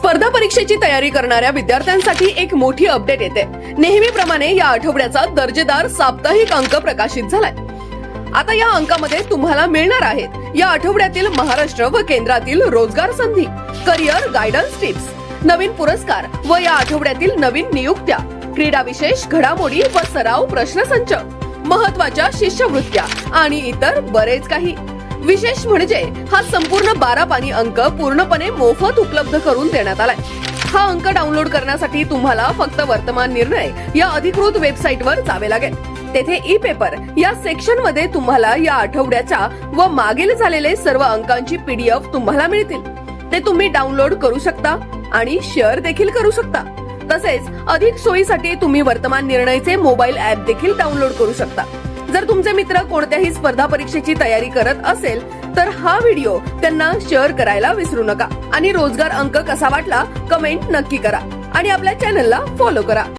स्पर्धा परीक्षेची तयारी करणाऱ्या विद्यार्थ्यांसाठी एक मोठी अपडेट येते। नेहमीप्रमाणे या आठवड्याचा दर्जेदार साप्ताहिक अंक प्रकाशित झालाय। आता या अंकामध्ये तुम्हाला मिळणार आहेत या आठवड्यातील महाराष्ट्र व केंद्रातील रोजगार संधी, करिअर गायडन्स टिप्स, नवीन पुरस्कार व या आठवड्यातील नवीन नियुक्त्या, क्रीडा विशेष घडामोडी व सराव प्रश्नसंच, महत्त्वाच्या शिष्यवृत्त्या आणि इतर बरेच काही। विशेष म्हणजे हा संपूर्ण 12 पानी अंक पूर्णपणे मोफत उपलब्ध करून देण्यात आलाय। हा अंक डाउनलोड करण्यासाठी तुम्हाला फक्त वर्तमान निर्णय या अधिकृत वेबसाईटवर जावे लागेल। तेथे ई पेपर या सेक्शन मध्ये तुम्हाला या आठवड्याच्या व मागील झालेले सर्व अंकांची PDF तुम्हाला मिळतील। ते तुम्ही डाउनलोड करू शकता आणि शेअर देखील करू शकता। तसेच अधिक सोयीसाठी तुम्ही वर्तमान निर्णयचे मोबाईल ऍप देखील डाउनलोड करू शकता। जर तुमचे मित्र कोणत्याही स्पर्धा परीक्षेची तयारी करत असेल तर हा व्हिडिओ त्यांना शेअर करायला विसरू नका आणि रोजगार अंक कसा वाटला कमेंट नक्की करा आणि आपल्या चॅनलला फॉलो करा।